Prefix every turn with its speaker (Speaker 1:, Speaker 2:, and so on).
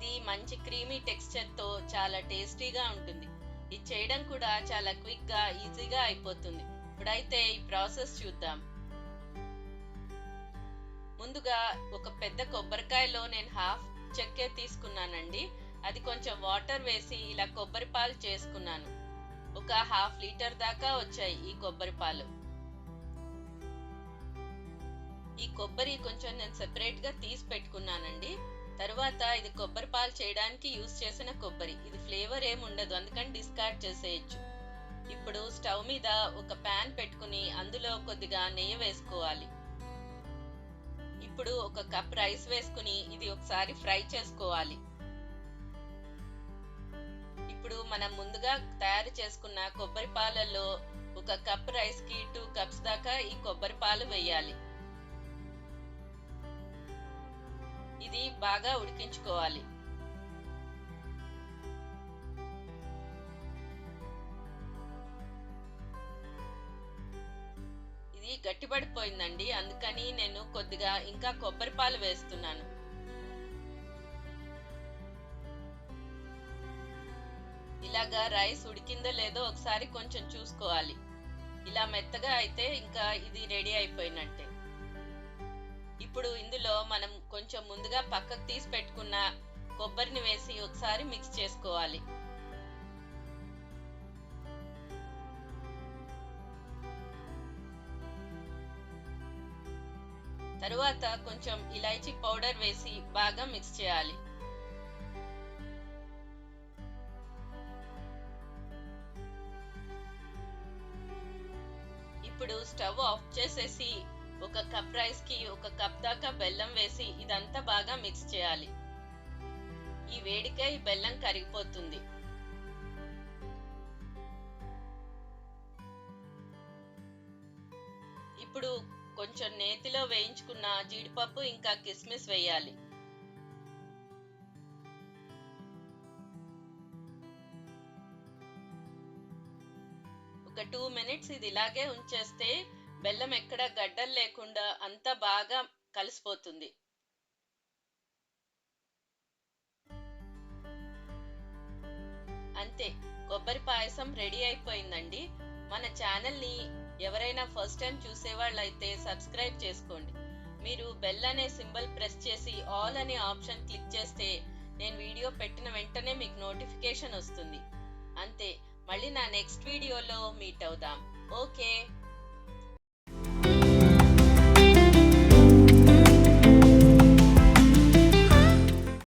Speaker 1: ఇది మంచి క్రీమీ టెక్స్చర్తో చాలా టేస్టీగా ఉంటుంది. ఇది చేయడం కూడా చాలా క్విక్గా ఈజీగా అయిపోతుంది. ఇప్పుడైతే ఈ ప్రాసెస్ చూద్దాం. ముందుగా ఒక పెద్ద కొబ్బరికాయలో నేను హాఫ్ చెక్కే తీసుకున్నానండి. అది కొంచెం వాటర్ వేసి ఇలా కొబ్బరి పాలు చేసుకున్నాను. ఒక హాఫ్ లీటర్ దాకా వచ్చాయి ఈ కొబ్బరి పాలు. ఈ కొబ్బరి కొంచెం నేను సెపరేట్ గా తీసి పెట్టుకున్నానండి. తరువాత ఇది కొబ్బరి పాలు చేయడానికి యూజ్ చేసిన కొబ్బరి. ఇది ఫ్లేవర్ ఏమి ఉండదు, అందుకని డిస్కార్డ్ చేసేయచ్చు. ఇప్పుడు స్టవ్ మీద ఒక ప్యాన్ పెట్టుకుని అందులో కొద్దిగా నెయ్యి వేసుకోవాలి. ఇప్పుడు ఒక కప్ రైస్ వేసుకుని ఇది ఒకసారి ఫ్రై చేసుకోవాలి. ఇప్పుడు మనం ముందుగా తయారు చేసుకున్న కొబ్బరి పాలలో ఒక కప్ రైస్ కి 2 కప్స్ దాకా ఈ కొబ్బరి పాలు వేయాలి. ఇది బాగా ఉడికించుకోవాలి. ఇది గట్టిపడిపోయిందండి, అందుకని నేను కొద్దిగా ఇంకా కొబ్బరి పాలు వేస్తున్నాను. ఇలాగా రైస్ ఉడికిందో లేదో ఒకసారి కొంచెం చూసుకోవాలి. ఇలా మెత్తగా అయితే ఇంకా ఇది రెడీ అయిపోయినట్టే. ఇప్పుడు ఇందులో మనం కొంచెం ముందుగా పక్కకు తీసి పెట్టుకున్న కొబ్బరిని వేసి ఒకసారి మిక్స్ చేసుకోవాలి. తరువాత కొంచెం ఇలాచీ పౌడర్ వేసి బాగా మిక్స్ చేయాలి. ఇప్పుడు స్టవ్ ఆఫ్ చేసేసి ఒక కప్ రైస్ కి ఒక కప్ దాకా బెల్లం వేసి ఇదంతా బాగా మిక్స్ చేయాలి. ఈ వేడికే ఈ బెల్లం కరిగిపోతుంది. ఇప్పుడు కొంచెం నేతిలో వేయించుకున్న జీడిపప్పు ఇంకా కిస్మిస్ వేయాలి. ఒక 2 మినిట్స్ ఇది ఇలాగే ఉంచేస్తే బెల్లం ఎక్కడ గడ్డలు లేకుండా అంతా బాగా కలిసిపోతుంది. అంతే, కొబ్బరి పాయసం రెడీ అయిపోయిందండి. మన ఛానల్ని ఎవరైనా ఫస్ట్ టైం చూసేవాళ్ళైతే సబ్స్క్రైబ్ చేసుకోండి. మీరు బెల్ అనే సింబల్ ప్రెస్ చేసి ఆల్ అనే ఆప్షన్ క్లిక్ చేస్తే నేను వీడియో పెట్టిన వెంటనే మీకు నోటిఫికేషన్ వస్తుంది. అంతే, మళ్ళీ నా నెక్స్ట్ వీడియోలో మీట్ అవుదాం. ఓకే.